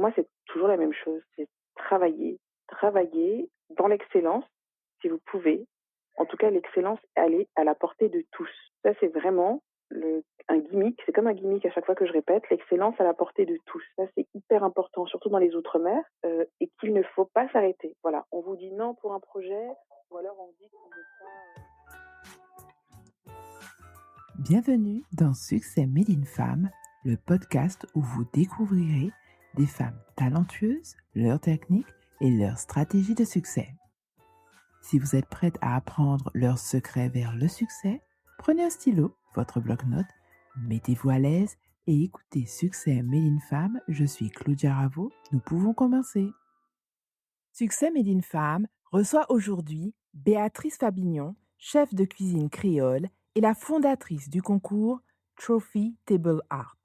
moi, c'est toujours la même chose, c'est travailler dans l'excellence, si vous pouvez. En tout cas, l'excellence, elle est à la portée de tous. Ça, c'est vraiment un gimmick, c'est comme un gimmick à chaque fois que je répète, l'excellence à la portée de tous. Ça, c'est hyper important, surtout dans les outre-mer, et qu'il ne faut pas s'arrêter. Voilà, on vous dit non pour un projet, ou alors on dit qu'on veut pas. Bienvenue dans Succès Made in Femme, le podcast où vous découvrirez des femmes talentueuses, leurs techniques et leurs stratégies de succès. Si vous êtes prête à apprendre leurs secrets vers le succès, prenez un stylo, votre bloc-notes, mettez-vous à l'aise et écoutez Succès Made in Femme. Je suis Claudia Ravo. Nous pouvons commencer. Succès Made in Femme reçoit aujourd'hui Béatrice Fabignon, chef de cuisine créole et la fondatrice du concours Trophy Table Art.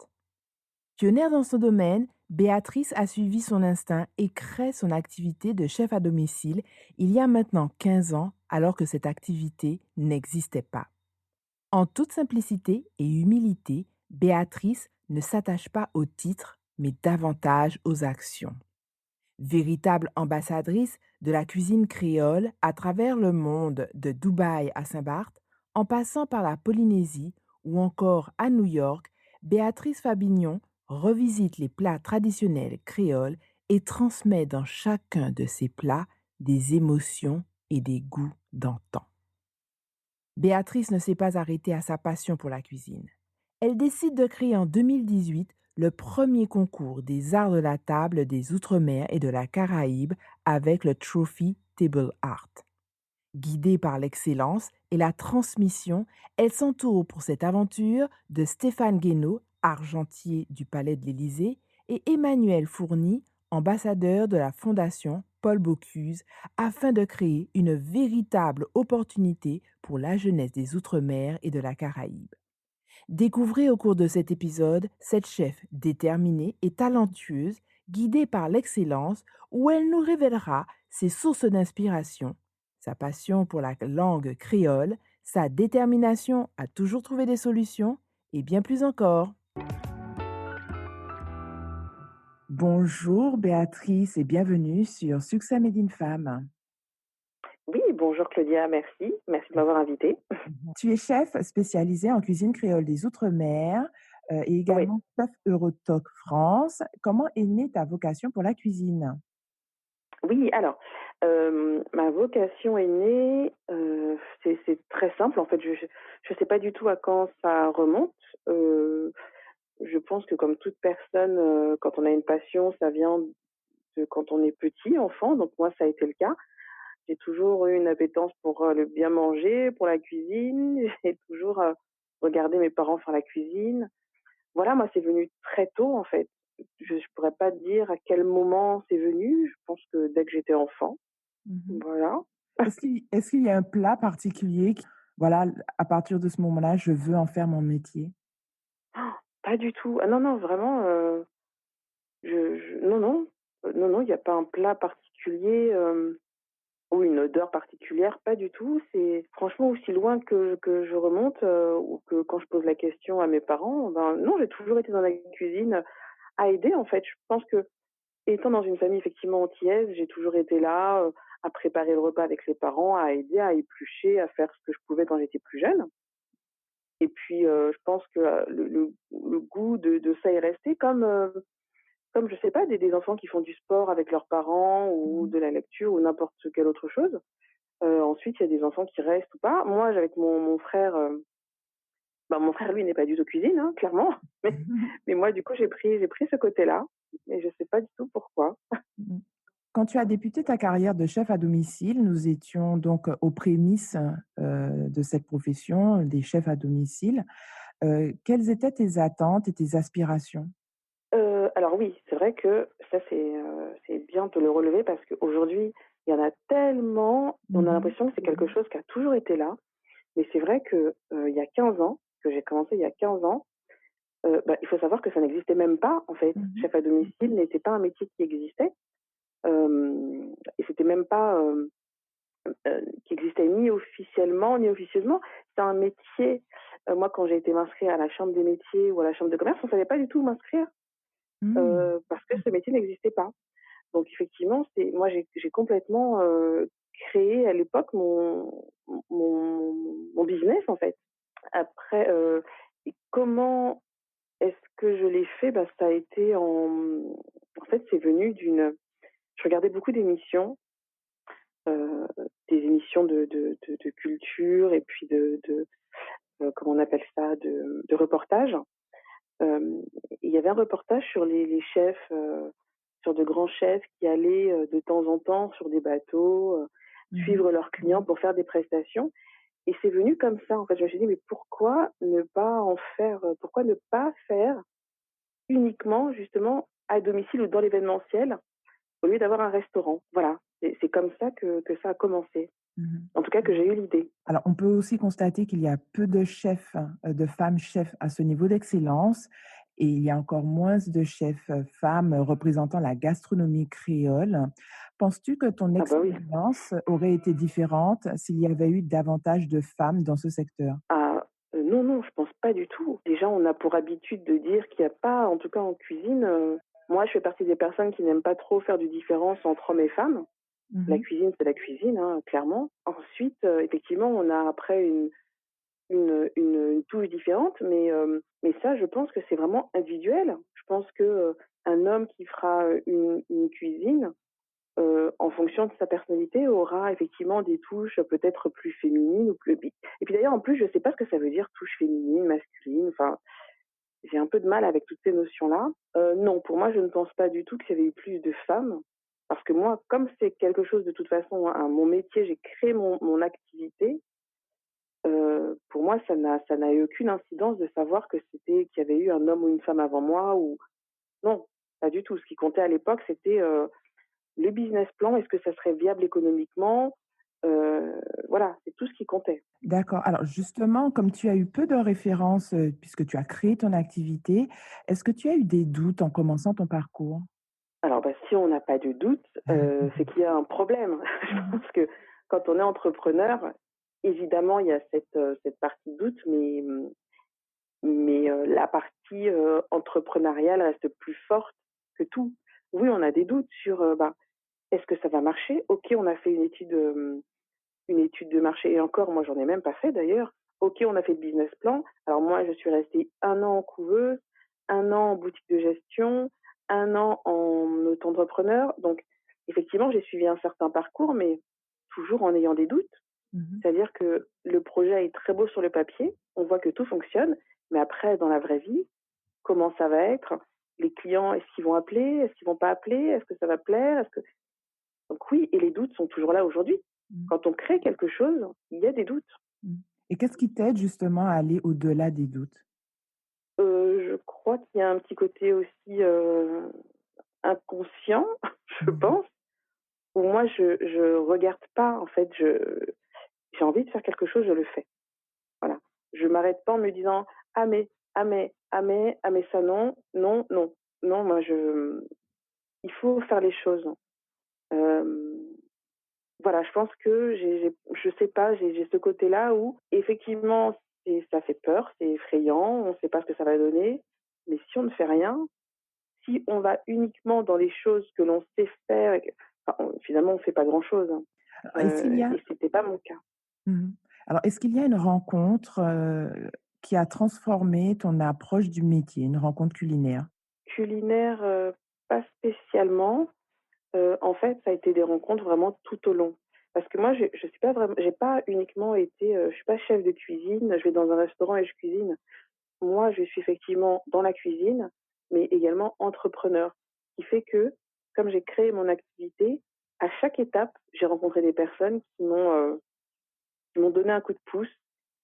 Pionnière dans son domaine, Béatrice a suivi son instinct et crée son activité de chef à domicile il y a maintenant 15 ans, alors que cette activité n'existait pas. En toute simplicité et humilité, Béatrice ne s'attache pas au titre, mais davantage aux actions. Véritable ambassadrice de la cuisine créole à travers le monde, de Dubaï à Saint-Barth, en passant par la Polynésie ou encore à New York, Béatrice Fabignon revisite les plats traditionnels créoles et transmet dans chacun de ses plats des émotions et des goûts d'antan. Béatrice ne s'est pas arrêtée à sa passion pour la cuisine. Elle décide de créer en 2018 le premier concours des arts de la table des Outre-mer et de la Caraïbe avec le Trophy Table Art. Guidée par l'excellence et la transmission, elle s'entoure pour cette aventure de Stéphane Guénaud, argentier du Palais de l'Élysée, et Emmanuel Fourny, ambassadeur de la Fondation Paul Bocuse, afin de créer une véritable opportunité pour la jeunesse des Outre-mer et de la Caraïbe. Découvrez au cours de cet épisode cette chef déterminée et talentueuse, guidée par l'excellence, où elle nous révélera ses sources d'inspiration, sa passion pour la langue créole, sa détermination à toujours trouver des solutions et bien plus encore. Bonjour Béatrice et bienvenue sur Succès Made in Femme. Oui, bonjour Claudia, merci. Merci de m'avoir invitée. Tu es chef spécialisé en cuisine créole des Outre-mer et Oui, également chef Eurotoc France. Comment est née ta vocation pour la cuisine? oui, alors, ma vocation est née, c'est très simple en fait, je sais pas du tout à quand ça remonte. Heu, je pense que comme toute personne, quand on a une passion, ça vient de quand on est petit, enfant, donc moi ça a été le cas. J'ai toujours eu une appétence pour, le bien manger, pour la cuisine. J'ai toujours, regardé mes parents faire la cuisine. Voilà, moi c'est venu très tôt en fait. Je pourrais pas te dire à quel moment c'est venu, je pense que dès que j'étais enfant, Mhm. voilà. Est-ce qu'il y a un plat particulier qui, voilà, à partir de ce moment-là, je veux en faire mon métier? Pas du tout. Ah non, non, vraiment, non, non, non, non, il y a pas un plat particulier, ou une odeur particulière, pas du tout. C'est franchement aussi loin que je remonte, ou que quand je pose la question à mes parents, ben non, j'ai toujours été dans la cuisine à aider en fait. Je pense que étant dans une famille effectivement antillaise, j'ai toujours été là, à préparer le repas avec les parents, à aider, à éplucher, à faire ce que je pouvais quand j'étais plus jeune. Et puis, je pense que, le goût de ça est resté comme je sais pas, des enfants qui font du sport avec leurs parents ou Mhm. de la lecture ou n'importe quelle autre chose. Ensuite, il y a des enfants qui restent ou pas. Moi, avec mon frère, bah, mon frère lui n'est pas du tout cuisine, hein, clairement. Mais moi du coup, j'ai pris ce côté-là, mais je sais pas du tout pourquoi. Mhm. Quand tu as débuté ta carrière de chef à domicile, nous étions donc aux prémices de cette profession, des chefs à domicile. Quelles étaient tes attentes et tes aspirations? Alors oui, c'est vrai que ça c'est bien de le relever parce qu'aujourd'hui, il y en a tellement, on a Mhm. l'impression que c'est quelque chose qui a toujours été là. Mais c'est vrai que, il y a 15 ans, que j'ai commencé il y a 15 ans, bah, il faut savoir que ça n'existait même pas en fait. Mhm. Chef à domicile n'était pas un métier qui existait, et c'était même pas, qui existait ni officiellement ni officieusement. C'est un métier, moi quand j'ai été m'inscrire à la chambre des métiers ou à la chambre de commerce, on savait pas du tout m'inscrire. parce que ce métier n'existait pas. Donc effectivement, c'est moi j'ai complètement, créé à l'époque mon business, en fait. Après, et comment est-ce que je l'ai fait? Bah, ça a été en fait, c'est venu d'une je regardais beaucoup d'émissions, heu, des émissions de culture et puis comment on appelle ça? De reportages. Hem, il y avait un reportage sur les chefs, sur de grands chefs qui allaient, de temps en temps sur des bateaux, Mmh. suivre leurs clients pour faire des prestations et c'est venu comme ça, en fait. Je me suis dit: «Mais pourquoi ne pas faire uniquement, justement, à domicile ou dans l'événementiel, au lieu d'avoir un restaurant?» Voilà, c'est comme ça que ça a commencé. Mmh. En tout cas, que j'ai eu l'idée. Alors, on peut aussi constater qu'il y a peu de chefs, de femmes chefs à ce niveau d'excellence et il y a encore moins de chefs, femmes représentant la gastronomie créole. Penses-tu que ton Ah bah, oui. expérience aurait été différente s'il y avait eu davantage de femmes dans ce secteur? Ah, non, non, je pense pas du tout. Déjà, on a pour habitude de dire qu'il y a pas, en tout cas en cuisine, moi, je fais partie des personnes qui n'aiment pas trop faire de différence entre hommes et femmes. La Mmh. cuisine, c'est la cuisine, hein, clairement. Ensuite, effectivement, on a après une touche différente, mais ça, je pense que c'est vraiment individuel. Je pense que, un homme qui fera, une cuisine, en fonction de sa personnalité, aura effectivement des touches peut-être plus féminines ou plus et puis d'ailleurs, en plus, je sais pas ce que ça veut dire touche féminine, masculine, enfin, j'ai un peu de mal avec toutes ces notions-là. Non, pour moi, je ne pense pas du tout qu'il y avait eu plus de femmes, parce que moi, comme c'est quelque chose de toute façon, hein, mon métier, j'ai créé mon activité, pour moi, ça n'a eu aucune incidence de savoir qu'il y avait eu un homme ou une femme avant moi ou non, pas du tout. Ce qui comptait à l'époque, c'était, le business plan, est-ce que ça serait viable économiquement? Voilà, c'est tout ce qui comptait. D'accord. Alors justement, comme tu as eu peu de références, puisque tu as créé ton activité, est-ce que tu as eu des doutes en commençant ton parcours? Alors, bah, si on n'a pas de doute, c'est qu'il y a un problème. Je Mmh. pense que quand on est entrepreneur, évidemment, il y a cette partie doute, mais la partie, entrepreneuriale reste plus forte que tout. Oui, on a des doutes sur, bah, est-ce que ça va marcher? OK, on a fait une étude de marché et encore, moi, j'en ai même pas fait d'ailleurs. OK, on a fait le business plan. Alors moi, je suis restée 1 an en couveuse, 1 an en boutique de gestion, 1 an en auto-entrepreneur. Donc effectivement, j'ai suivi un certain parcours, mais toujours en ayant des doutes. Mmh. C'est-à-dire que le projet est très beau sur le papier, on voit que tout fonctionne, mais après, dans la vraie vie, comment ça va être? Les clients, est-ce qu'ils vont appeler? Est-ce qu'ils vont pas appeler? Est-ce que ça va plaire? Est-ce que donc oui, et les doutes sont toujours là aujourd'hui. Mmh. Quand on crée quelque chose, il y a des doutes. Mmh. Et qu'est-ce qui t'aide justement à aller au-delà des doutes? Je crois qu'il y a un petit côté aussi, inconscient, je Mmh. pense, où moi je regarde pas en fait, j'ai envie de faire quelque chose, je le fais. Voilà. Je m'arrête pas en me disant: «Ah mais, ah mais, ah mais, ah mais ça non, non, non». Non, moi il faut faire les choses. Hem, voilà, je pense que je sais pas, j'ai ce côté-là où effectivement ça fait peur, c'est effrayant, on ne sait pas ce que ça va donner, mais si on ne fait rien, si on va uniquement dans les choses que l'on sait faire et que enfin, finalement on fait pas grand-chose, hein. Alors est-ce qu'il y a Et c'était pas mon cas. Mmh. Alors est-ce qu'il y a une rencontre, qui a transformé ton approche du métier, une rencontre culinaire? Culinaire, pas spécialement. En fait, ça a été des rencontres vraiment tout au long. Parce que moi, je suis pas vraiment j'ai pas uniquement été, je suis pas chef de cuisine, je vais dans un restaurant et je cuisine. Moi, je suis effectivement dans la cuisine, mais également entrepreneur. Ce qui fait que, comme j'ai créé mon activité, à chaque étape, j'ai rencontré des personnes qui m'ont donné un coup de pouce,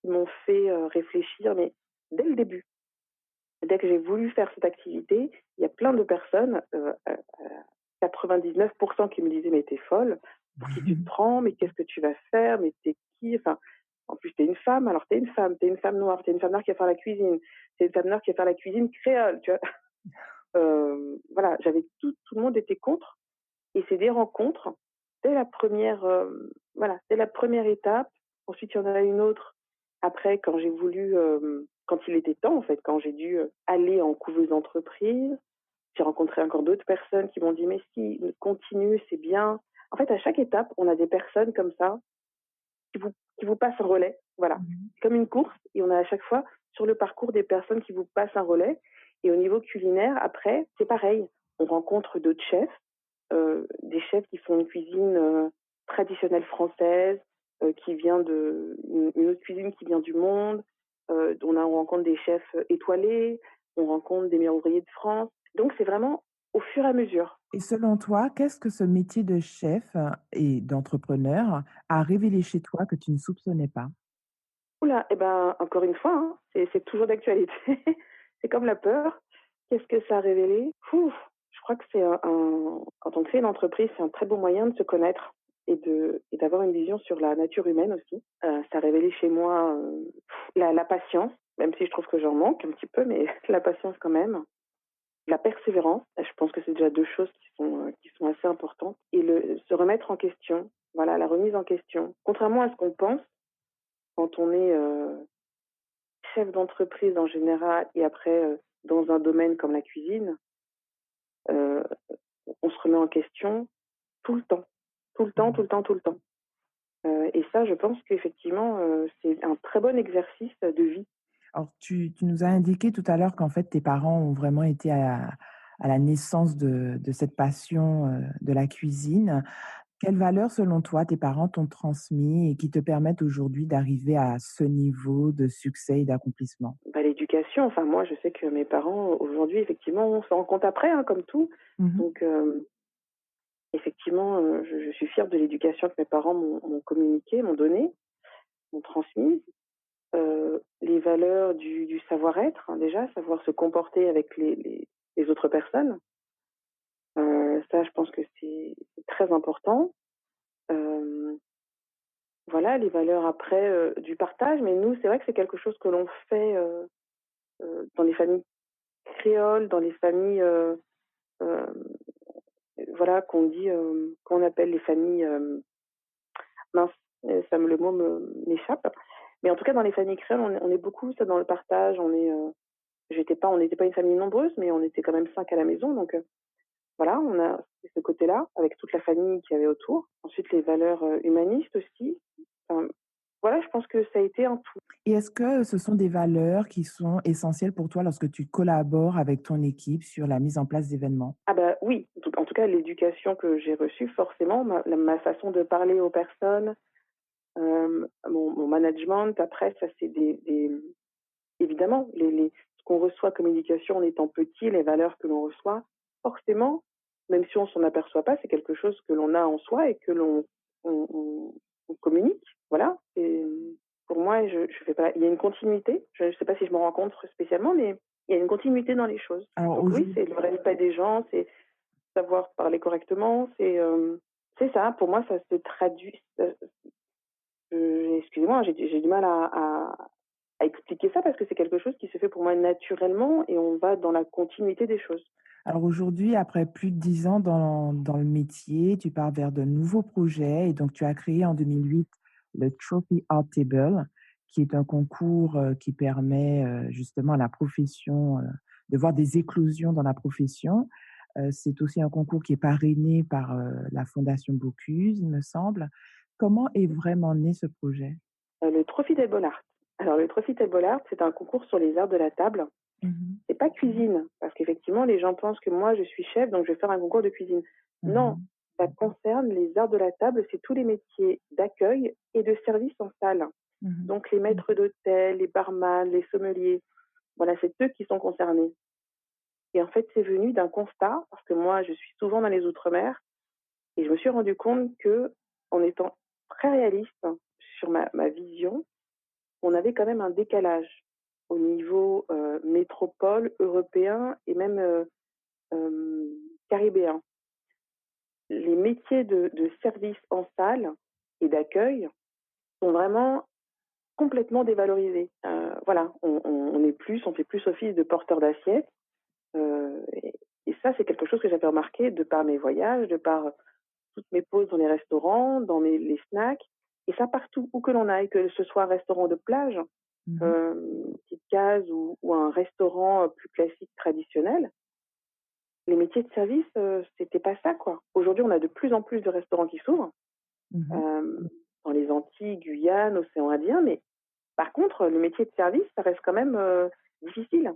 qui m'ont fait, réfléchir, mais dès le début. Dès que j'ai voulu faire cette activité, il y a plein de personnes, 99 qui me disaient: «Mais tu es folle, pour qui tu te prends? Mais qu'est-ce que tu vas faire? Mais tu es qui?» Enfin, en plus, tu es une femme, alors tu es une femme, tu es une femme noire, tu es une femme noire qui va faire la cuisine, tu es une femme noire qui va faire la cuisine créole, tu vois? Voilà, j'avais tout le monde était contre et c'est des rencontres dès la première, voilà, dès la première étape. Ensuite, il y en a une autre après quand j'ai voulu, quand il était temps en fait, quand j'ai dû, aller en couveuse d'entreprise. J'ai rencontré encore d'autres personnes qui m'ont dit: «Mais si, continue, c'est bien». En fait, à chaque étape, on a des personnes comme ça qui vous passent un relais. Voilà. Mmh. C'est comme une course et on a à chaque fois sur le parcours des personnes qui vous passent un relais. Et au niveau culinaire, après, c'est pareil. On rencontre d'autres chefs, des chefs qui font une cuisine traditionnelle française, qui vient une autre cuisine qui vient du monde. On rencontre des chefs étoilés, on rencontre des meilleurs ouvriers de France. Donc c'est vraiment au fur et à mesure. Et selon toi, qu'est-ce que ce métier de chef et d'entrepreneur a révélé chez toi que tu ne soupçonnais pas? Oula, et ben, encore une fois, hein, c'est toujours d'actualité. C'est comme la peur. Qu'est-ce que ça a révélé? Ouf, je crois que c'est quand on crée une entreprise, c'est un très bon moyen de se connaître et d'avoir une vision sur la nature humaine aussi. Ça a révélé chez moi la patience, même si je trouve que j'en manque un petit peu, mais la patience quand même. La persévérance, je pense que c'est déjà deux choses qui sont assez importantes. Et se remettre en question, voilà, la remise en question. Contrairement à ce qu'on pense, quand on est chef d'entreprise en général et après, dans un domaine comme la cuisine, heu, on se remet en question tout le temps. Tout le temps, tout Mmh. le temps, tout le temps. Et ça, je pense qu'effectivement, c'est un très bon exercice de vie. Alors tu nous as indiqué tout à l'heure qu'en fait tes parents ont vraiment été à la naissance de cette passion, de la cuisine. Quelles valeurs, selon toi, tes parents t'ont transmis et qui te permettent aujourd'hui d'arriver à ce niveau de succès et d'accomplissement? Bah, l'éducation, enfin moi, je sais que mes parents, aujourd'hui, effectivement, on s'en rend compte après, hein, comme tout. Mmh. Donc effectivement, je suis fière de l'éducation que mes parents m'ont communiquée, m'ont donnée, m'ont transmise. Les valeurs du savoir-être, hein, déjà, savoir se comporter avec les autres personnes. Ça, je pense que c'est très important. Hem, voilà, les valeurs après, du partage, mais nous, c'est vrai que c'est quelque chose que l'on fait, dans les familles créoles, dans les familles, hem, voilà, qu'on appelle les familles, mince, le mot m'échappe. Mais en tout cas, dans les familles créoles, on est beaucoup ça dans le partage. On n'était pas une famille nombreuse, mais on était quand même 5 à la maison, donc voilà, on a ce côté-là, avec toute la famille qu'il y avait autour. Ensuite, les valeurs, humanistes aussi. Enfin, voilà, je pense que ça a été un tout. Et est-ce que ce sont des valeurs qui sont essentielles pour toi lorsque tu collabores avec ton équipe sur la mise en place d'événements? Ah bah, oui, en tout cas, l'éducation que j'ai reçue, forcément, ma façon de parler aux personnes, mon management, après, ça, c'est évidemment, ce qu'on reçoit comme éducation en étant petit, les valeurs que l'on reçoit, forcément, même si on s'en aperçoit pas, c'est quelque chose que l'on a en soi et que on, on- on communique. Voilà. Et pour moi, je fais pas. Il y a une continuité. Je ne sais pas si je me rends compte spécialement, mais il y a une continuité dans les choses. Alors Donc oui, aujourd'hui, c'est le respect des gens, c'est savoir parler correctement, c'est ça. Pour moi, ça se traduit. Excusez-moi, j'ai du mal à expliquer ça parce que c'est quelque chose qui se fait pour moi naturellement et on va dans la continuité des choses. alors aujourd'hui, après plus de 10 ans dans le métier, tu pars vers de nouveaux projets et donc tu as créé en 2008 le Trophy Art Table, qui est un concours, qui permet, justement à la profession, de voir des éclosions dans la profession. C'est aussi un concours qui est parrainé par, la fondation Bocuse, il me semble. Comment est vraiment né ce projet? Le Trophy Table Art. Alors le Trophy Table Art, c'est un concours sur les arts de la table. Mmh. C'est pas cuisine, parce qu'effectivement les gens pensent que moi je suis chef, donc je vais faire un concours de cuisine. Non, Mmh. ça concerne les arts de la table, c'est tous les métiers d'accueil et de service en salle. Mmh. Donc les maîtres d'hôtel, les barman, les sommeliers, voilà, c'est eux qui sont concernés. Et en fait, c'est venu d'un constat, parce que moi je suis souvent dans les outre-mer. Et je me suis rendu compte que, en étant très réaliste sur ma vision, on avait quand même un décalage au niveau métropole, européen et même caribéen. Les métiers de service en salle et d'accueil sont vraiment complètement dévalorisés. Voilà, on fait plus office de porteur d'assiette. Et ça, c'est quelque chose que j'avais remarqué de par mes voyages, de par toutes mes pauses dans les restaurants, les snacks, et ça partout où que l'on aille, que ce soit un restaurant de plage, Mmh. petite case ou un restaurant plus classique traditionnel. les métiers de service, c'était pas ça, quoi. Aujourd'hui, on a de plus en plus de restaurants qui s'ouvrent, Mmh. hem, dans les Antilles, Guyane, océan Indien, mais par contre, le métier de service, ça reste quand même, difficile.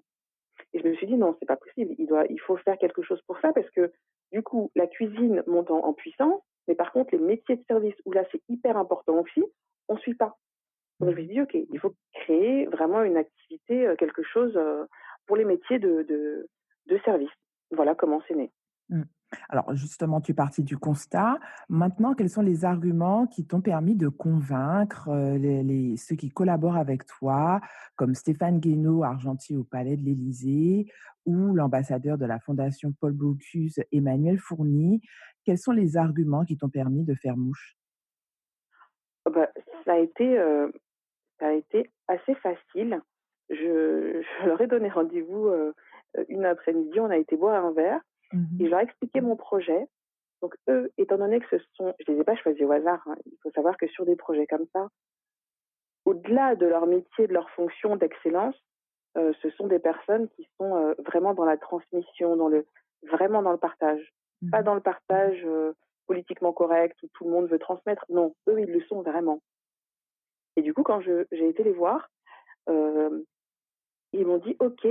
Et je me suis dit: «Non, c'est pas possible, il faut faire quelque chose pour ça», parce que, du coup, la cuisine monte en puissance, mais par contre, les métiers de service où là, c'est hyper important aussi, on suit pas. Donc je me suis Mmh. dit: «OK, il faut créer vraiment une activité, quelque chose, pour les métiers de service». Voilà comment c'est né. Mmh. Alors justement, tu es partie du constat. Maintenant, quels sont les arguments qui t'ont permis de convaincre, les ceux qui collaborent avec toi, comme Stéphane Guénot, argentier au Palais de l'Élysée, ou l'ambassadeur de la Fondation Paul Bocuse, Emmanuel Fourny? Quels sont les arguments qui t'ont permis de faire mouche? Ah bah, ça a été, heu, ça a été assez facile. Je leur ai donné rendez-vous, une après-midi, on a été boire un verre et je Mmh. leur ai expliqué mon projet. Donc eux, étant donné que je les ai pas choisis au hasard, hein, il faut savoir que sur des projets comme ça, au-delà de leur métier, de leur fonction d'excellence, ce sont des personnes qui sont, vraiment dans la transmission, vraiment dans le partage. Pas Mmh. dans le partage, politiquement correct où tout le monde veut transmettre. Non, eux, ils le sont vraiment. Et du coup, quand j'ai été les voir, hem, ils m'ont dit: «OK,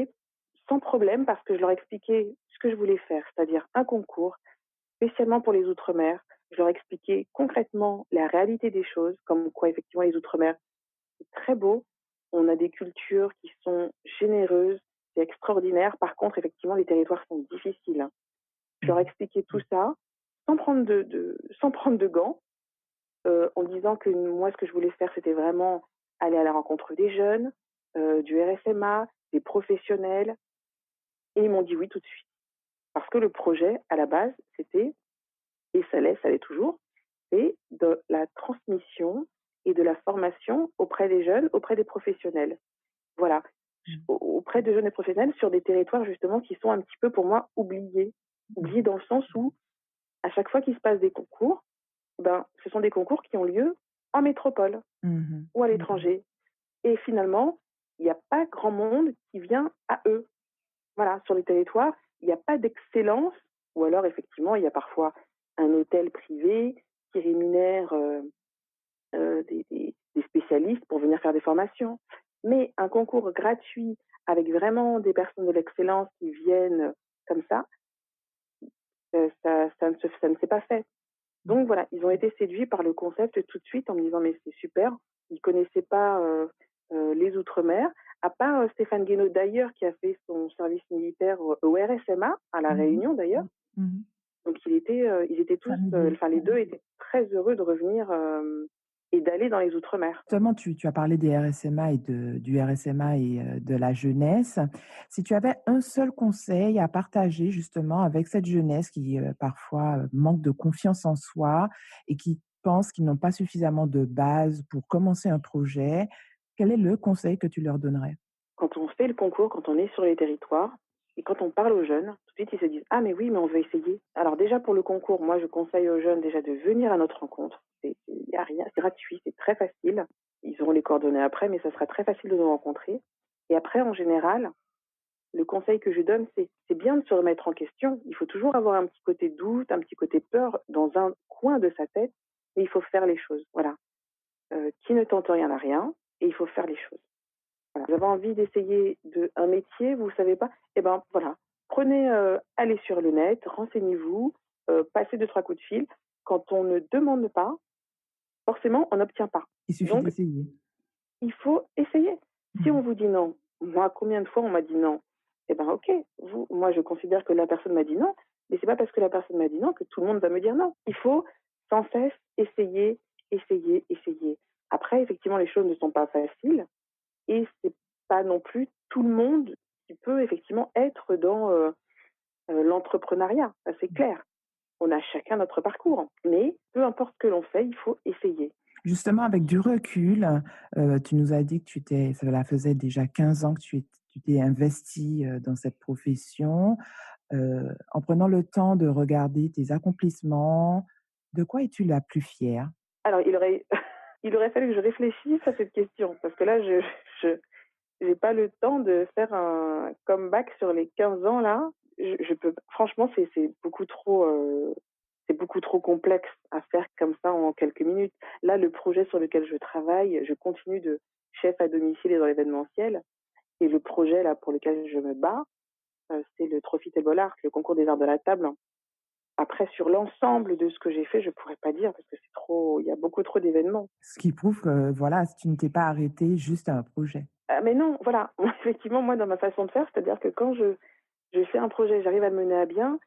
sans problème», parce que je leur ai expliqué ce que je voulais faire, c'est-à-dire un concours spécialement pour les outre-mer. Je leur ai expliqué concrètement la réalité des choses, comme quoi effectivement les outre-mer, c'est très beau. On a des cultures qui sont généreuses, c'est extraordinaire. Par contre, effectivement, les territoires sont difficiles, hein. Je leur ai Mmh. expliqué tout ça sans prendre de gants, en disant que moi, ce que je voulais faire, c'était vraiment aller à la rencontre des jeunes, du RSMA, des professionnels. Et ils m'ont dit oui tout de suite. Parce que le projet, à la base, c'était, et ça l'est toujours, c'est de la transmission et de la formation auprès des jeunes, auprès des professionnels. Voilà, Mmh. auprès de jeunes et professionnels sur des territoires justement qui sont un petit peu pour moi oubliés. Oubliés dans le sens où, à chaque fois qu'il se passe des concours, ben, ce sont des concours qui ont lieu en métropole Mmh. ou à l'étranger. Et finalement, il n'y a pas grand monde qui vient à eux. Voilà, sur les territoires, il n'y a pas d'excellence, ou alors effectivement, il y a parfois un hôtel privé qui rémunère des spécialistes pour venir faire des formations. Mais un concours gratuit avec vraiment des personnes de l'excellence qui viennent comme ça ne s'est pas fait. Donc voilà, ils ont été séduits par le concept tout de suite en me disant mais c'est super. Ils ne connaissaient pas les Outre-mer, à part Stéphane Guénaud d'ailleurs qui a fait son service militaire au RSMA, à La Mmh. Réunion d'ailleurs. Mmh. Donc ils étaient tous, Familier. enfin les deux étaient très heureux de revenir et d'aller dans les Outre-mer. Justement, tu as parlé des RSMA et du RSMA et de la jeunesse. Si tu avais un seul conseil à partager justement avec cette jeunesse qui, parfois, manque de confiance en soi et qui pense qu'ils n'ont pas suffisamment de base pour commencer un projet, quel est le conseil que tu leur donnerais? Quand on fait le concours, quand on est sur les territoires et quand on parle aux jeunes, tout de suite ils se disent: «Ah mais oui, mais on veut essayer». Alors déjà pour le concours, moi je conseille aux jeunes déjà de venir à notre rencontre. Il y a rien, c'est gratuit, c'est très facile. Ils auront les coordonnées après, mais ça sera très facile de nous rencontrer. Et après, en général, le conseil que je donne, c'est bien de se remettre en question. Il faut toujours avoir un petit côté doute, un petit côté peur dans un coin de sa tête, mais il faut faire les choses. Voilà. Qui ne tente rien n'a rien, et il faut faire les choses. Voilà. Vous avez envie d'essayer un métier, vous ne savez pas, eh ben voilà, prenez, allez sur le net, renseignez-vous, passez deux trois coups de fil. Quand on ne demande pas, forcément, on n'obtient pas. Il suffit Donc, d'essayer. il faut essayer. Si on Mmh. vous dit non, moi, combien de fois on m'a dit non? Eh ben ok, moi, je considère que la personne m'a dit non, mais c'est pas parce que la personne m'a dit non que tout le monde va me dire non. Il faut sans cesse essayer, essayer, essayer. Après, effectivement, les choses ne sont pas faciles, et c'est pas non plus tout le monde qui peut effectivement être dans l'entrepreneuriat, ça c'est clair. On a chacun notre parcours, mais peu importe ce que l'on fait, il faut essayer. Justement, avec du recul, tu nous as dit que cela faisait déjà 15 ans que tu t'es investie, dans cette profession. En prenant le temps de regarder tes accomplissements, de quoi es-tu la plus fière? Alors il aurait fallu que je réfléchisse à cette question, parce que là je j'ai pas le temps de faire un comeback sur les 15 ans là. je peux franchement, c'est beaucoup trop complexe à faire comme ça en quelques minutes. Là, le projet sur lequel je travaille, je continue de chef à domicile et dans l'événementiel et le projet là pour lequel je me bats, c'est le Trophy Table Art, le concours des arts de la table. Après sur l'ensemble de ce que j'ai fait, je pourrais pas dire parce que il y a beaucoup trop d'événements. Ce qui prouve que, voilà, tu ne t'es pas arrêtée juste à un projet. Ah mais non, voilà, effectivement, moi dans ma façon de faire, c'est-à-dire que quand je fais un projet, j'arrive à le mener à bien,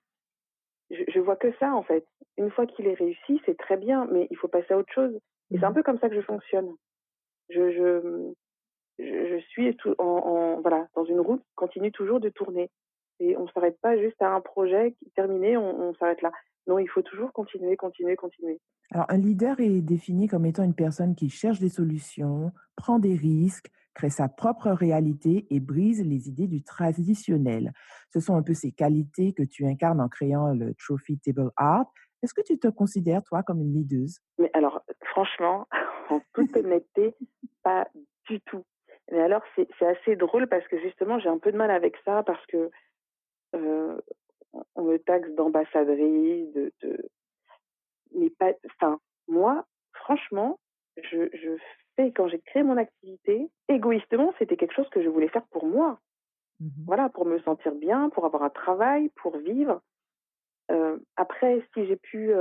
je vois que ça en fait. Une fois qu'il est réussi, c'est très bien, mais il faut passer à autre chose et c'est un Mmh. peu comme ça que je fonctionne. Je je je suis tout voilà, dans une roue qui continue toujours de tourner et on s'arrête pas juste à un projet qui est terminé, on s'arrête là. Non, il faut toujours continuer, continuer, continuer. Alors, un leader est défini comme étant une personne qui cherche des solutions, prend des risques, crée sa propre réalité et brise les idées du traditionnel. Ce sont un peu ces qualités que tu incarnes en créant le Trophy Table Art. Est-ce que tu te considères, toi, comme une leaduse? Mais alors, franchement, en toute honnêteté, pas du tout. Mais alors, c'est assez drôle parce que justement, j'ai un peu de mal avec ça parce que euh, on me taxe d'ambassadrice, mais pas. Enfin, moi, franchement, je fais quand j'ai créé mon activité, égoïstement, c'était quelque chose que je voulais faire pour moi. Mhm. Voilà, pour me sentir bien, pour avoir un travail, pour vivre. Après, si j'ai pu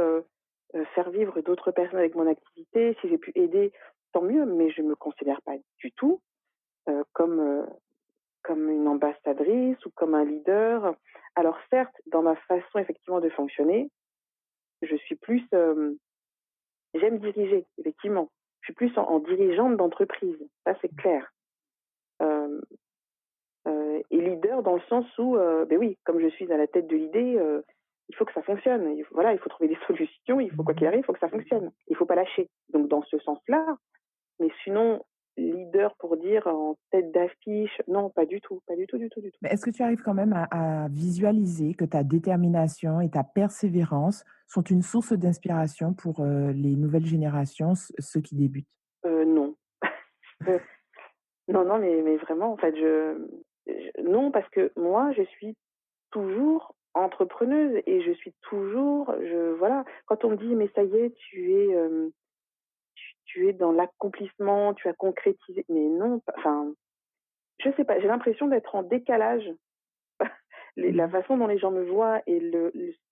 faire vivre d'autres personnes avec mon activité, si j'ai pu aider, tant mieux, mais je ne me considère pas du tout comme une ambassadrice ou comme un leader. Alors certes, dans ma façon effectivement de fonctionner, je suis plus, j'aime diriger, effectivement. Je suis plus en dirigeante d'entreprise, ça c'est clair. Euh, et leader dans le sens où, ben oui, comme je suis à la tête de l'idée, il faut que ça fonctionne. Voilà, il faut trouver des solutions, il faut quoi qu'il arrive, il faut que ça fonctionne. Il faut pas lâcher. Donc dans ce sens-là, mais sinon, leader pour dire en tête d'affiche, non, pas du tout, pas du tout, du tout, du tout. Mais est-ce que tu arrives quand même à visualiser que ta détermination et ta persévérance sont une source d'inspiration pour les nouvelles générations, ceux qui débutent? Non. Euh, non, non, mais vraiment, en fait, non, parce que moi, je suis toujours entrepreneuse et je suis toujours, voilà, quand on me dit, mais ça y est, tu es dans l'accomplissement, tu as concrétisé, mais non, enfin, je sais pas, j'ai l'impression d'être en décalage. La Mhm. façon dont les gens me voient et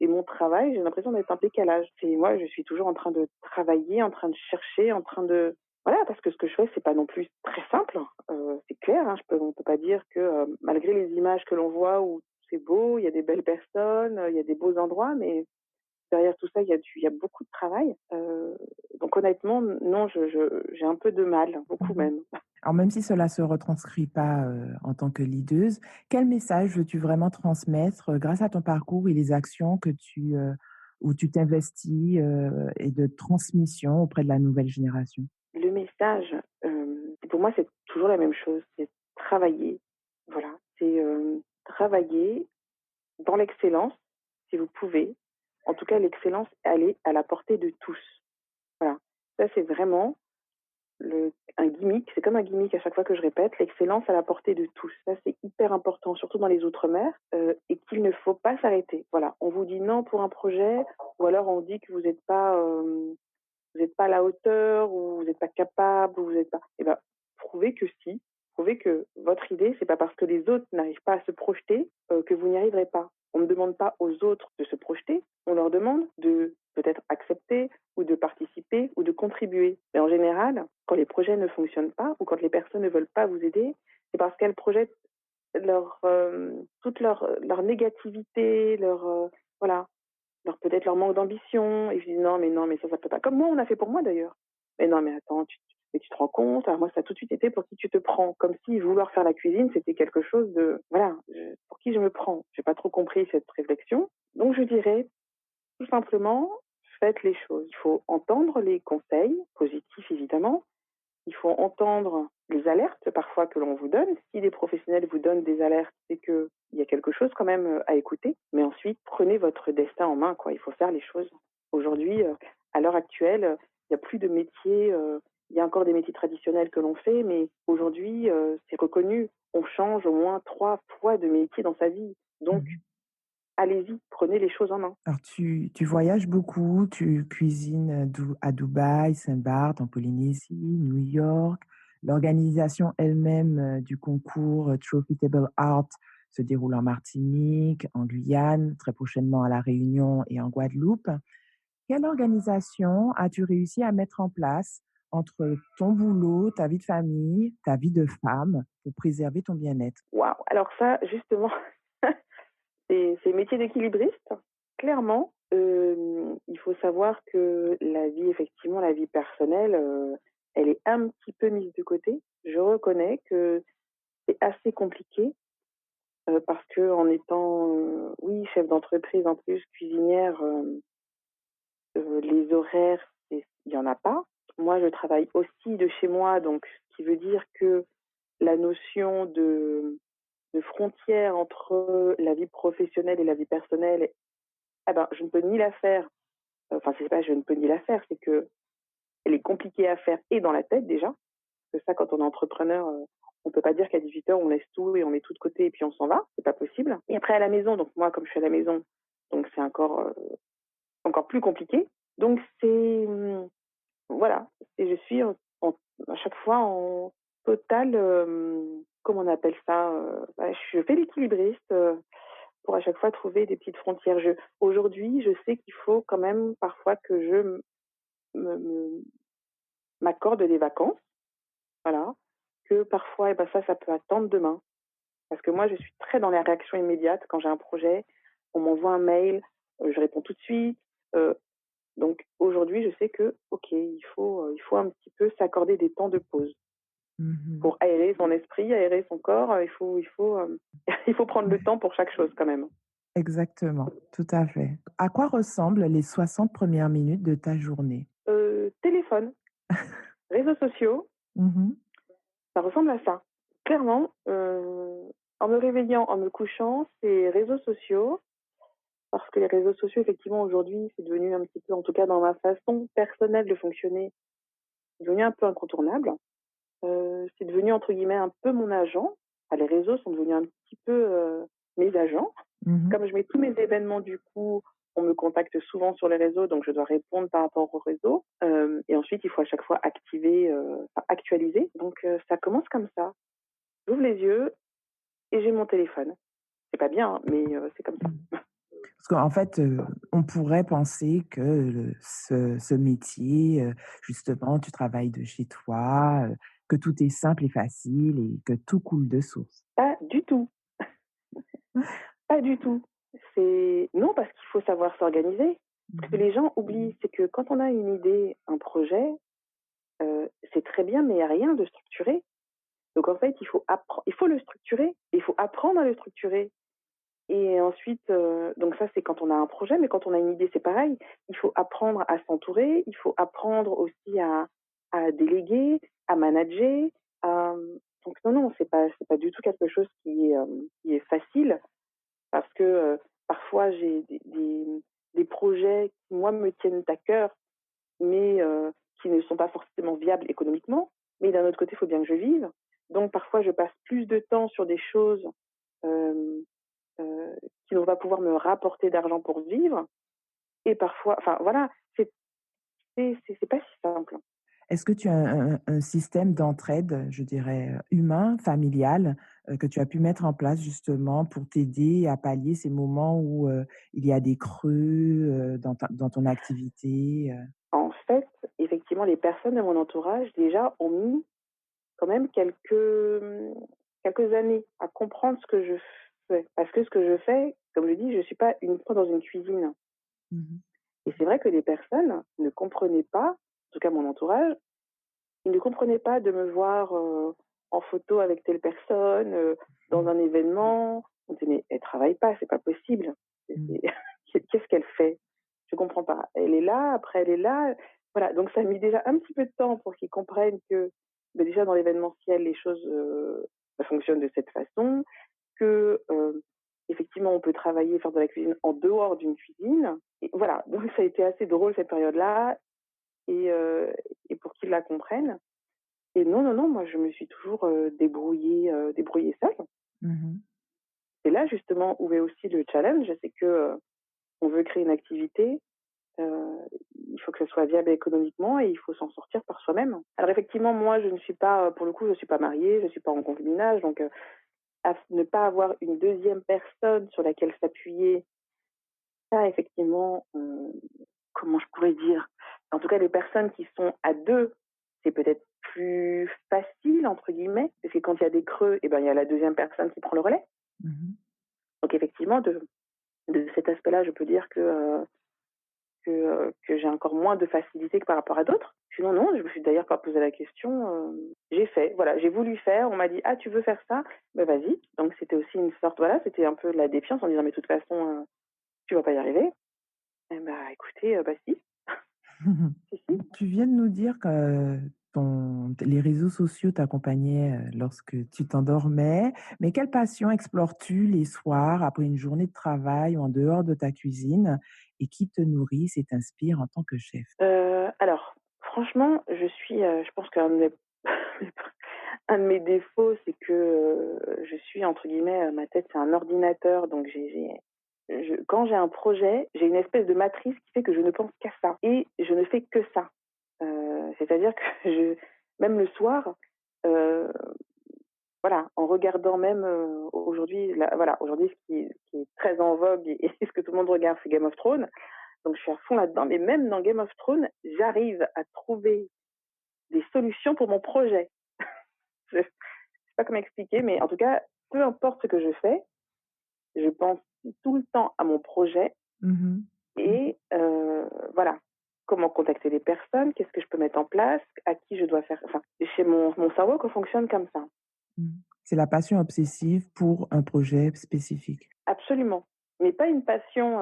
mon travail, j'ai l'impression d'être en décalage. C'est moi, je suis toujours en train de travailler, en train de chercher, en train de voilà, parce que ce que je fais, c'est pas non plus très simple. C'est clair, hein, on peut pas dire que malgré les images que l'on voit où c'est beau, il y a des belles personnes, il y a des beaux endroits, mais derrière tout ça, il y a beaucoup de travail. Donc honnêtement, non, j'ai un peu de mal, beaucoup Mhm. même. Alors même si cela se retranscrit pas, en tant que leaduse, quel message veux-tu vraiment transmettre, grâce à ton parcours et les actions que où tu t'investis, et de transmission auprès de la nouvelle génération? Le message, pour moi, c'est toujours la même chose, c'est travailler. Voilà, c'est, travailler dans l'excellence, si vous pouvez. En tout cas, l'excellence, elle est à la portée de tous. Voilà. Ça, c'est vraiment un gimmick, c'est comme un gimmick à chaque fois que je répète, l'excellence à la portée de tous. Ça, c'est hyper important, surtout dans les outre-mer, et qu'il ne faut pas s'arrêter. Voilà, on vous dit non pour un projet, ou alors on dit que vous n'êtes pas à la hauteur, ou vous n'êtes pas capable, ou vous n'êtes pas. Eh ben, prouvez que si, prouvez que votre idée, c'est pas parce que les autres n'arrivent pas à se projeter que vous n'y arriverez pas. On ne demande pas aux autres de se projeter, on leur demande de peut-être accepter ou de participer ou de contribuer. Mais en général, quand les projets ne fonctionnent pas ou quand les personnes ne veulent pas vous aider, c'est parce qu'elles projettent toute leur négativité, voilà, peut-être leur manque d'ambition, et je dis non, mais ça peut pas. Comme moi, on a fait pour moi d'ailleurs. Mais non, mais attends, mais tu te rends compte, alors moi, ça a tout de suite été pour qui tu te prends. Comme si vouloir faire la cuisine, c'était quelque chose de, voilà, pour qui je me prends. J'ai pas trop compris cette réflexion. Donc, je dirais, tout simplement, faites les choses. Il faut entendre les conseils, positifs évidemment, il faut entendre les alertes parfois que l'on vous donne. Si des professionnels vous donnent des alertes, c'est qu'il y a quelque chose quand même à écouter. Mais ensuite, prenez votre destin en main, quoi. Il faut faire les choses. Aujourd'hui, à l'heure actuelle, il n'y a plus de métiers. Il y a encore des métiers traditionnels que l'on fait, mais aujourd'hui, c'est reconnu. On change au moins 3 fois de métier dans sa vie. Donc, Mmh. allez-y, prenez les choses en main. Alors tu voyages beaucoup, tu cuisines, à Dubaï, Saint-Barth, en Polynésie, New York. L'organisation elle-même, du concours, Trophy Table Art se déroule en Martinique, en Guyane, très prochainement à La Réunion et en Guadeloupe. Quelle organisation as-tu réussi à mettre en place entre ton boulot, ta vie de famille, ta vie de femme, pour préserver ton bien-être? Waouh! Alors ça, justement, c'est métier d'équilibriste, clairement. Il faut savoir que la vie, effectivement, la vie personnelle, elle est un petit peu mise de côté. Je reconnais que c'est assez compliqué, parce qu'en étant, oui, chef d'entreprise, en plus cuisinière, les horaires, il y en a pas. Moi, je travaille aussi de chez moi, donc ce qui veut dire que la notion de frontière entre la vie professionnelle et la vie personnelle, ah ben, je ne peux ni la faire, enfin, c'est pas je ne peux ni la faire, c'est que elle est compliquée à faire et dans la tête déjà, parce que ça, quand on est entrepreneur, on peut pas dire qu'à 18 heures, on laisse tout et on met tout de côté et puis on s'en va, c'est pas possible. Et après à la maison, donc moi, comme je suis à la maison, donc c'est encore plus compliqué. Donc c'est, voilà, et je suis à chaque fois en total, comment on appelle ça, bah, je fais l'équilibriste, pour à chaque fois trouver des petites frontières. Aujourd'hui, je sais qu'il faut quand même parfois que je m'accorde des vacances, voilà, que parfois, eh ben ça peut attendre demain. Parce que moi, je suis très dans la réaction immédiate. Quand j'ai un projet, on m'envoie un mail, je réponds tout de suite. Euh, donc aujourd'hui, je sais que, ok, il faut un petit peu s'accorder des temps de pause Mmh. pour aérer son esprit, aérer son corps. Il faut prendre le temps pour chaque chose quand même. Exactement, tout à fait. À quoi ressemblent les 60 premières minutes de ta journée? Téléphone, réseaux sociaux, Mmh. ça ressemble à ça. Clairement, en me réveillant, en me couchant, c'est réseaux sociaux, parce que les réseaux sociaux, effectivement, aujourd'hui, c'est devenu un petit peu, en tout cas dans ma façon personnelle de fonctionner, c'est devenu un peu incontournable. C'est devenu, entre guillemets, un peu mon agent. Enfin, les réseaux sont devenus un petit peu mes agents. Mmh. Comme je mets tous mes événements, du coup, on me contacte souvent sur les réseaux, donc je dois répondre par rapport au réseau. Et ensuite, il faut à chaque fois activer, enfin, actualiser. Donc, ça commence comme ça. J'ouvre les yeux et j'ai mon téléphone. C'est pas bien, hein, mais c'est comme ça. Mmh. Parce qu'en fait, on pourrait penser que ce métier, justement, tu travailles de chez toi, que tout est simple et facile et que tout coule de source. Pas du tout, pas du tout. C'est non, parce qu'il faut savoir s'organiser. Ce que Mmh. les gens oublient, c'est que quand on a une idée, un projet, c'est très bien, mais il y a rien de structuré. Donc en fait, il faut le structurer, il faut apprendre à le structurer. Et ensuite, donc ça, c'est quand on a un projet, mais quand on a une idée, c'est pareil. Il faut apprendre à s'entourer, il faut apprendre aussi à déléguer, à manager. Donc non, non, c'est pas du tout quelque chose qui est facile, parce que parfois j'ai des projets qui, moi, me tiennent à cœur, mais qui ne sont pas forcément viables économiquement. Mais d'un autre côté, il faut bien que je vive. Donc parfois, je passe plus de temps sur des choses euh, euh, qui ne vont pas pouvoir me rapporter d'argent pour vivre. Et parfois, enfin voilà, c'est pas si simple. Est-ce que tu as un système d'entraide, je dirais, humain, familial, que tu as pu mettre en place justement pour t'aider à pallier ces moments où, il y a des creux, dans ton activité? En fait, effectivement, les personnes de mon entourage déjà ont mis quand même quelques années à comprendre ce que je fais. Parce que ce que je fais, comme je dis, je suis pas uniquement dans une cuisine. Mmh. Et c'est vrai que les personnes ne comprenaient pas, en tout cas mon entourage, ils ne comprenaient pas de me voir en photo avec telle personne, dans un événement. On disait, mais elle travaille pas, c'est pas possible. Mmh. Qu'est-ce qu'elle fait? Je comprends pas. Elle est là, après elle est là. Voilà, donc ça a mis déjà un petit peu de temps pour qu'ils comprennent que ben, déjà dans l'événementiel, les choses ça fonctionne de cette façon, que effectivement on peut travailler, faire de la cuisine en dehors d'une cuisine. Et voilà, donc ça a été assez drôle cette période-là, et, euh, et pour qu'ils la comprennent. Et non, non, non, moi je me suis toujours débrouillée seule. Mmh. c'est là justement où est aussi le challenge, c'est que on veut créer une activité, il faut que ce soit viable économiquement et il faut s'en sortir par soi-même. Alors effectivement, moi, je ne suis pas, pour le coup, je suis pas mariée, je suis pas en concubinage, donc ne pas avoir une deuxième personne sur laquelle s'appuyer, ça effectivement, comment je pourrais dire? En tout cas, les personnes qui sont à 2, c'est peut-être plus «facile» entre guillemets, parce que quand il y a des creux, et ben, il y a la deuxième personne qui prend le relais. Mmh. Donc effectivement, de cet aspect-là, je peux dire que j'ai encore moins de facilité que par rapport à d'autres. Sinon, non, je me suis d'ailleurs pas posé la question. J'ai fait, voilà, j'ai voulu faire. On m'a dit, ah, tu veux faire ça? Ben vas-y. Donc c'était aussi une sorte, voilà, c'était un peu de la défiance en disant, mais de toute façon, tu vas pas y arriver. Eh ben, écoutez, bah si, si, si. Tu viens de nous dire que les réseaux sociaux t'accompagnaient lorsque tu t'endormais, mais quelle passion explores-tu les soirs après une journée de travail ou en dehors de ta cuisine et qui te nourrit et t'inspire en tant que chef? Alors, franchement, je pense qu'un de mes, un de mes défauts, c'est que je suis entre guillemets, ma tête c'est un ordinateur, donc quand j'ai un projet, j'ai une espèce de matrice qui fait que je ne pense qu'à ça et je ne fais que ça. C'est-à-dire que même le soir, heu, voilà, en regardant même, aujourd'hui là, voilà, aujourd'hui ce qui est très en vogue et ce que tout le monde regarde, c'est Game of Thrones, donc je suis à fond là-dedans. Mais même dans Game of Thrones, j'arrive à trouver des solutions pour mon projet. Je sais pas comment expliquer, mais en tout cas, peu importe ce que je fais, je pense tout le temps à mon projet Mmh. et voilà. Comment contacter les personnes, qu'est-ce que je peux mettre en place, à qui je dois faire, enfin, chez mon cerveau qu'on fonctionne comme ça. Mmh. C'est la passion obsessive pour un projet spécifique. Absolument. Mais pas une passion,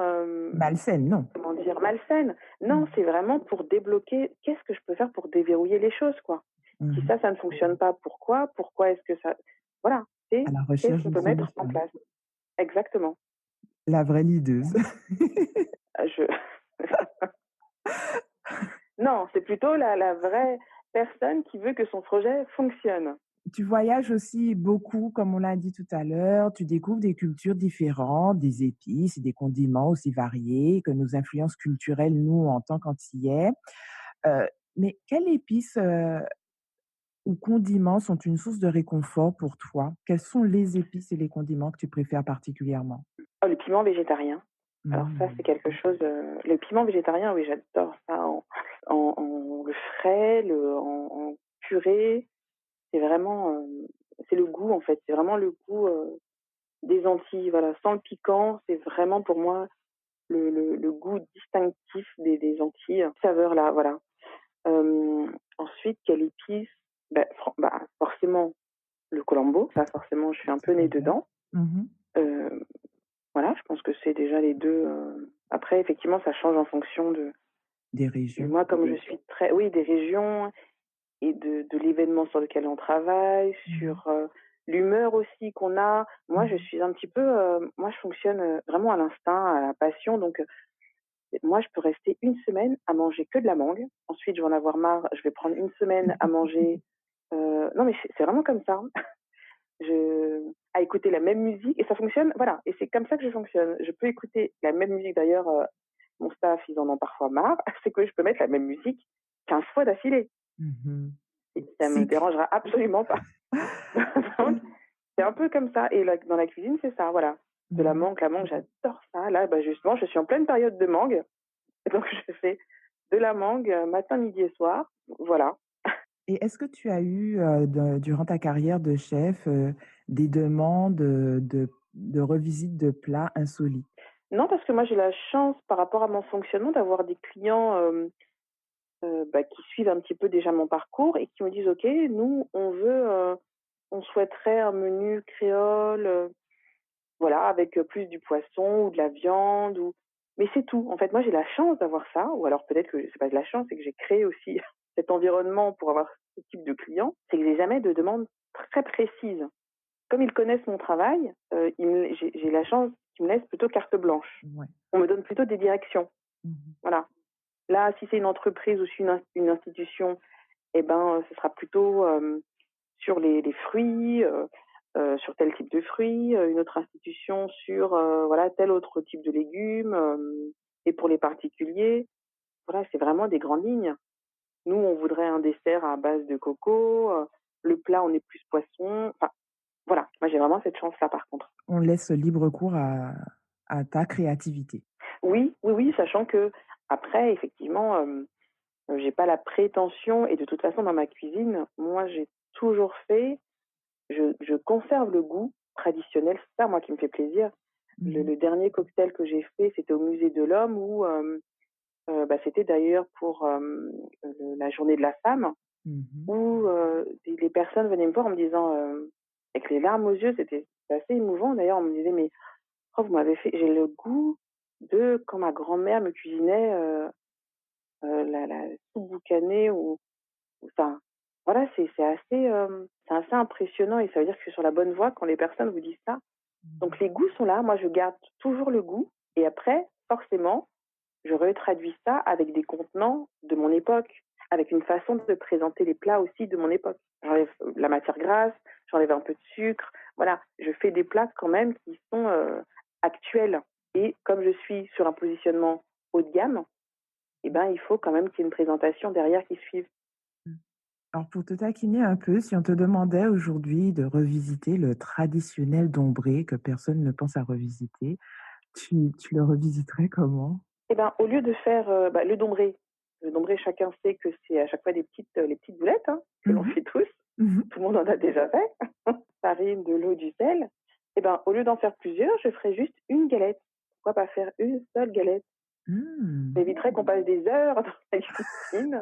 Malsaine, non? comment dire? Malsaine. Non, Mmh. c'est vraiment pour débloquer, qu'est-ce que je peux faire pour déverrouiller les choses, quoi? Si Mmh. ça ne fonctionne pas, pourquoi? Pourquoi est-ce que ça, voilà, À c'est la qu'est-ce recherche qu'on d'une peut mettre en solution. place? Exactement. La vraie leaduse. Je non, c'est plutôt la vraie personne qui veut que son projet fonctionne. Tu voyages aussi beaucoup, comme on l'a dit tout à l'heure, tu découvres des cultures différentes, des épices et des condiments aussi variés que nos influences culturelles, nous, en tant qu'Antillais. Heu, mais quelles épices, ou condiments sont une source de réconfort pour toi? Quelles sont les épices et les condiments que tu préfères particulièrement? Oh, le piment végétarien. Alors ça, c'est Mmh. quelque chose, le piment végétarien, oui, j'adore ça en le frais, en purée. C'est vraiment, c'est le goût, en fait, c'est vraiment le goût, des Antilles, voilà, sans le piquant, c'est vraiment pour moi le goût distinctif des Antilles, saveur-là, voilà. Ensuite, quelle épice? Forcément le colombo, ça forcément je suis un peu née dedans. Mmh. Heu, voilà, je pense que c'est déjà les 2. Après effectivement ça change en fonction Des de régions. moi comme je suis très, oui, des régions et de l'événement sur lequel on travaille, Mmh. sur, l'humeur aussi qu'on a. Moi je Mmh. suis un petit peu, moi je fonctionne, vraiment à l'instinct, à la passion, donc moi je peux rester une semaine à manger que de la mangue. Ensuite je vais en avoir marre, je vais prendre une semaine à manger, non mais c'est vraiment comme ça, hein. Je À écouter la même musique et ça fonctionne, voilà, et c'est comme ça que je fonctionne. Je peux écouter la même musique d'ailleurs, mon staff, ils en ont parfois marre, c'est que je peux mettre la même musique 15 fois d'affilée Mmh. et ça me Cycle. dérangera absolument pas. Donc c'est un peu comme ça et dans la cuisine, c'est ça, voilà. De Mmh. la mangue, j'adore ça. Là, bah, justement, je suis en pleine période de mangue, donc je fais de la mangue, matin, midi et soir, voilà. Et est-ce que tu as eu, durant ta carrière de chef, des demandes, de revisite de plats insolites? Non, parce que moi j'ai la chance par rapport à mon fonctionnement d'avoir des clients, qui suivent un petit peu déjà mon parcours et qui me disent: «OK, nous, on souhaiterait un menu créole, voilà, avec, plus du poisson ou de la viande ou», mais c'est tout. En fait, moi, j'ai la chance d'avoir ça, ou alors peut-être que c'est pas de la chance, c'est que j'ai créé aussi cet environnement pour avoir ce type de clients. C'est que j'ai jamais de demande très précise. Comme ils connaissent mon travail, j'ai la chance qu'ils me laissent plutôt carte blanche. Ouais. On me donne plutôt des directions, Mmh. voilà. Là, si c'est une entreprise ou si une institution, eh ben, ce sera plutôt, sur les fruits, sur tel type de fruits, une autre institution sur, voilà, tel autre type de légumes, et pour les particuliers, voilà, c'est vraiment des grandes lignes. Nous, on voudrait un dessert à base de coco, le plat, on est plus poisson. Enfin, voilà, moi, j'ai vraiment cette chance-là, par contre. On laisse libre cours à ta créativité. Oui, oui, oui, sachant qu'après, effectivement, j'ai pas la prétention et de toute façon, dans ma cuisine, moi, j'ai toujours fait je conserve le goût traditionnel, c'est ça, moi, qui me fait plaisir. Le Mmh. le dernier cocktail que j'ai fait, c'était au Musée de l'Homme où, bah, c'était d'ailleurs pour, la journée de la femme Mmh. où, les personnes venaient me voir en me disant, avec les larmes aux yeux, c'était assez émouvant d'ailleurs. On me disait: «Mais oh, vous m'avez fait j'ai le goût de quand ma grand-mère me cuisinait, la soupe boucanée» ou enfin, voilà, c'est assez impressionnant et ça veut dire que je suis sur la bonne voie quand les personnes vous disent ça. Donc les Mmh. goûts sont là, moi je garde toujours le goût et après, forcément, je retraduis ça avec des contenants de mon époque, avec une façon de présenter les plats aussi de mon époque. J'enlève la matière grasse, j'enlève un peu de sucre, voilà, je fais des plats quand même qui sont, actuels et comme je suis sur un positionnement haut de gamme, eh ben, il faut quand même qu'il y ait une présentation derrière qui suive. Mmh. Alors pour te taquiner un peu, si on te demandait aujourd'hui de revisiter le traditionnel Dombré que personne ne pense à revisiter, tu le revisiterais comment? Eh ben, au lieu de faire, bah, le dombré, chacun sait que c'est à chaque fois les petites boulettes, hein, que l'on Mmh mh. fait tous. Mmh. Tout le monde en a déjà fait. Farine, de l'eau, du sel. Eh ben, au lieu d'en faire plusieurs, je ferais juste une galette. Pourquoi pas faire une seule galette? Ça Mmh. éviterait qu'on passe des heures dans la cuisine.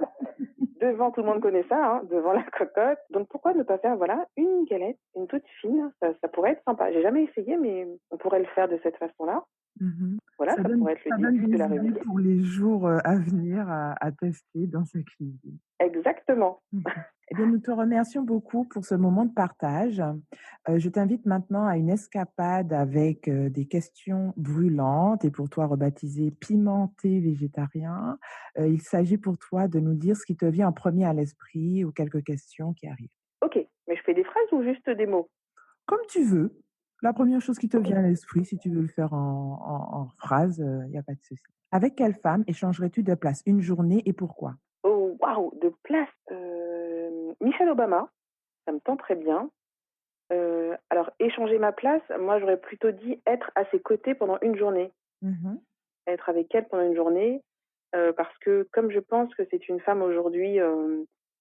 Devant, tout le monde connaît ça, hein, devant la cocotte. Donc pourquoi ne pas faire, voilà, une galette, une toute fine? Ça pourrait être sympa. J'ai jamais essayé, mais on pourrait le faire de cette façon-là. Mmh. Voilà, ça pourrait être le Ça donne début de la des idées réussite. pour les jours, à venir à tester dans sa cuisine. Exactement. Mmh. Eh bien, nous te remercions beaucoup pour ce moment de partage. Je t'invite maintenant à une escapade avec, des questions brûlantes et pour toi rebaptisées pimentées végétarien. Il s'agit pour toi de nous dire ce qui te vient en premier à l'esprit ou quelques questions qui arrivent. Ok, mais je fais des phrases ou juste des mots? Comme tu veux. La première chose qui te Ok. vient à l'esprit, si tu veux le faire en phrase, il y a pas de souci. Avec quelle femme échangerais-tu de place une journée et pourquoi? Oh waouh, de place, Michelle Obama, ça me tend très bien. Alors échanger ma place, moi j'aurais plutôt dit être à ses côtés pendant une journée. Mmh. Être avec elle pendant une journée, parce que comme je pense que c'est une femme aujourd'hui,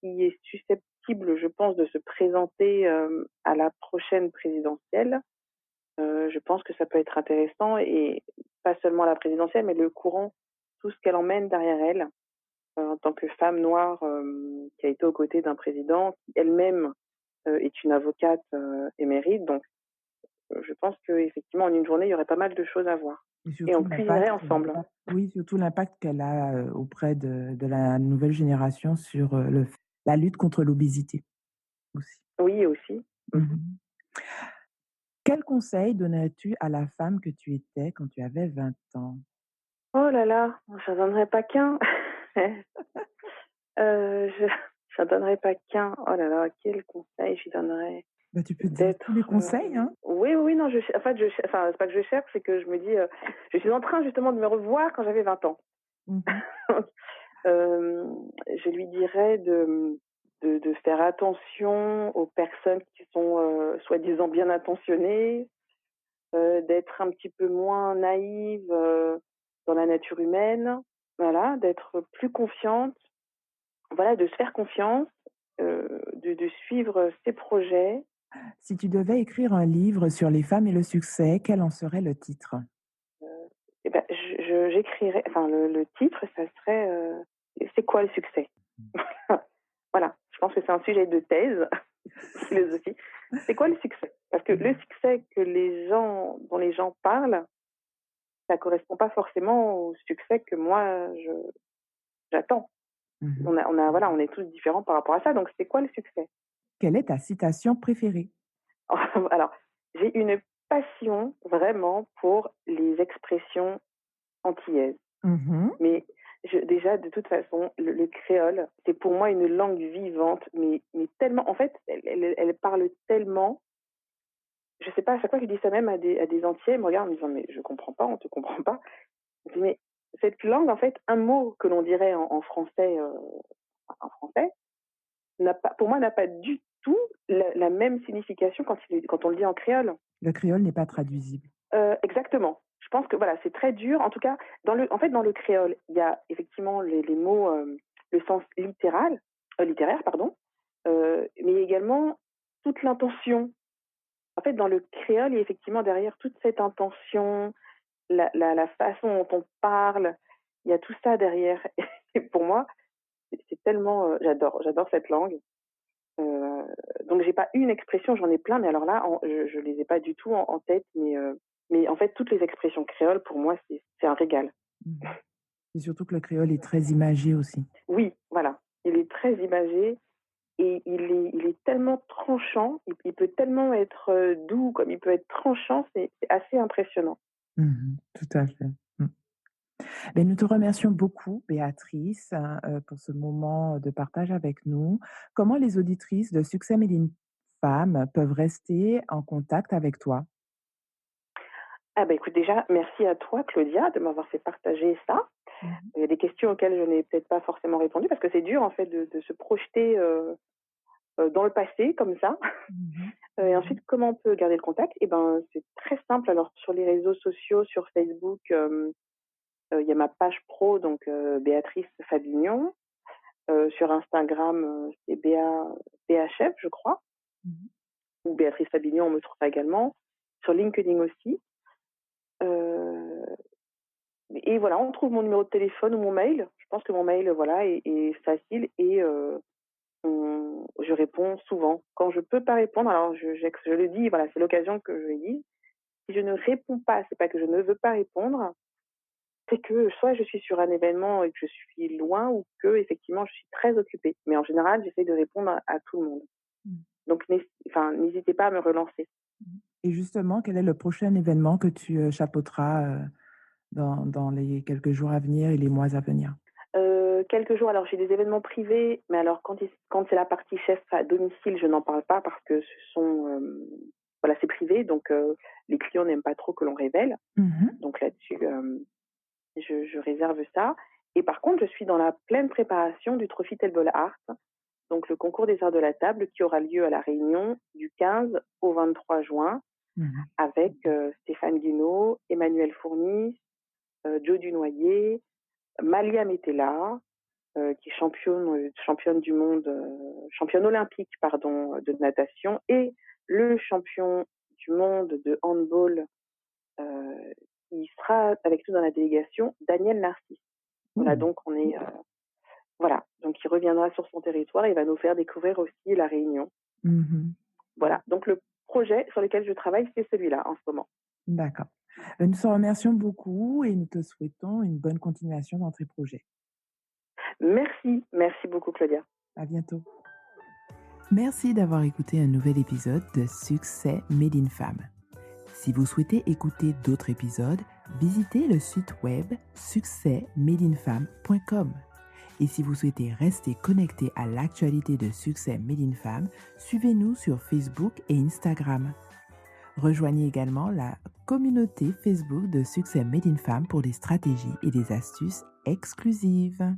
qui est susceptible, je pense, de se présenter, à la prochaine présidentielle, je pense que ça peut être intéressant et pas seulement à la présidentielle, mais le courant, tout ce qu'elle emmène derrière elle. En tant que femme noire, qui a été aux côtés d'un président, qui elle-même, est une avocate, émérite. Donc, je pense qu'effectivement, en une journée, il y aurait pas mal de choses à voir Et et on surtout cuisinerait l'impact, ensemble. oui, surtout l'impact qu'elle a, auprès de la nouvelle génération sur, la lutte contre l'obésité aussi. Oui, aussi. Mmh. Mmh. Quel conseil donnerais-tu à la femme que tu étais quand tu avais 20 ans? Oh là là, j'en donnerais pas qu'un. Je j'en donnerais pas qu'un. Oh là là, quel conseil je lui donnerais? Bah, tu peux dire tous les D'être, conseils, hein? oui, oui, oui, non, en fait, enfin, c'est pas que je cherche, c'est que je me dis, je suis en train justement de me revoir quand j'avais 20 ans. Mmh mh. Je lui dirais de faire attention aux personnes qui sont, soi-disant bien intentionnées, d'être un petit peu moins naïve, dans la nature humaine, voilà, d'être plus confiante, voilà, de se faire confiance, de suivre ses projets. Si tu devais écrire un livre sur les femmes et le succès, quel en serait le titre? Et ben, j'écrirais, enfin, le titre, ça serait, «C'est quoi le succès?» Voilà, je pense que c'est un sujet de thèse, philosophie. C'est quoi le succès? Parce que le Mmh. succès dont les gens parlent, ça correspond pas forcément au succès que moi j'attends. Mmh. Voilà, on est tous différents par rapport à ça. Donc c'est quoi le succès? Quelle est ta citation préférée? Alors, j'ai une passion vraiment pour les expressions antillaises. Mmh mh. Mais déjà, de toute façon, le créole, c'est pour moi une langue vivante, mais tellement, en fait, elle parle tellement. je sais pas, à chaque fois que je dis ça même à des entiers, ils me regardent en me disant: «Mais je comprends pas, on te comprend pas». Je dis: «Mais cette langue, en fait, un mot que l'on dirait en français n'a pas pour moi, n'a pas du tout la même signification quand on le dit en créole». Le créole n'est pas traduisible. Exactement. Je pense que voilà, c'est très dur. En tout cas, dans le créole, il y a effectivement les mots, le sens littéraire, pardon, mais également toute l'intention. En fait, dans le créole, il y a effectivement derrière toute cette intention, la façon dont on parle, il y a tout ça derrière. Et pour moi, c'est tellement, j'adore cette langue. Heu, donc j'ai pas une expression, j'en ai plein, mais alors là, je les ai pas du tout en tête, mais en fait, toutes les expressions créoles, pour moi, c'est un régal. Mmh. C'est surtout que le créole est très imagé aussi. Oui, voilà, il est très imagé et il est tellement tranchant, il peut tellement être, doux comme il peut être tranchant, c'est assez impressionnant. Mmh. Tout à fait. Mmh. Beh, nous te remercions beaucoup, Béatrice, hein, pour ce moment de partage avec nous. Comment les auditrices de Succès Made in Femme peuvent rester en contact avec toi? Ah bah, écoute, déjà, merci à toi, Claudia, de m'avoir fait partager ça. Mmh. Il y a des questions auxquelles je n'ai peut-être pas forcément répondu parce que c'est dur, en fait, de se projeter, dans le passé comme ça. Mmh. Et Mmh. ensuite, comment on peut garder le contact? Eh ben, c'est très simple. Alors, sur les réseaux sociaux, sur Facebook, il y a ma page pro, donc Béatrice Fabignon. Sur Instagram, c'est BHF, je crois, Mmh. ou Béatrice Fabignon, on me trouvera également. Sur LinkedIn aussi. Euh, et voilà, on trouve mon numéro de téléphone ou mon mail. Je pense que mon mail, voilà, est facile et je réponds souvent. Quand je peux pas répondre, alors je le dis, voilà, c'est l'occasion que je le dis. Si je ne réponds pas, c'est pas que je ne veux pas répondre, c'est que soit je suis sur un événement et que je suis loin ou que effectivement je suis très occupée. Mais en général, j'essaie de répondre à tout le monde. Mmh. Donc n'hésitez pas à me relancer. Mmh. Et justement, quel est le prochain événement que tu, chapeauteras, dans les quelques jours à venir et les mois à venir? Quelques jours, alors j'ai des événements privés, mais alors quand c'est la partie chef à domicile, je n'en parle pas parce que ce sont, voilà, c'est privé, donc les clients n'aiment pas trop que l'on révèle. Mmh. Donc là-dessus, je réserve ça. Et par contre, je suis dans la pleine préparation du Trophy Table Art, donc le concours des arts de la table qui aura lieu à La Réunion du 15 au 23 juin Mmh. avec Stéphane Guinaud, Emmanuel Fournis, Joe Dunoyer, Malia Metella, qui est championne du monde, championne olympique, pardon, de natation, et le champion du monde de handball, euh, qui sera avec nous dans la délégation, Daniel Narcisse. Voilà, Mmh. donc voilà, donc il reviendra sur son territoire et va nous faire découvrir aussi la Réunion. Mmh. Voilà, donc le projet sur lequel je travaille, c'est celui-là en ce moment. D'accord. Nous te remercions beaucoup et nous te souhaitons une bonne continuation dans tes projets. Merci beaucoup, Claudia. À bientôt. Merci d'avoir écouté un nouvel épisode de Succès Made in Femme. Si vous souhaitez écouter d'autres épisodes, visitez le site web succèsmadeinfemme.com. Et si vous souhaitez rester connecté à l'actualité de Succès Made in Femme, suivez-nous sur Facebook et Instagram. Rejoignez également la communauté Facebook de Succès Made in Femme pour des stratégies et des astuces exclusives.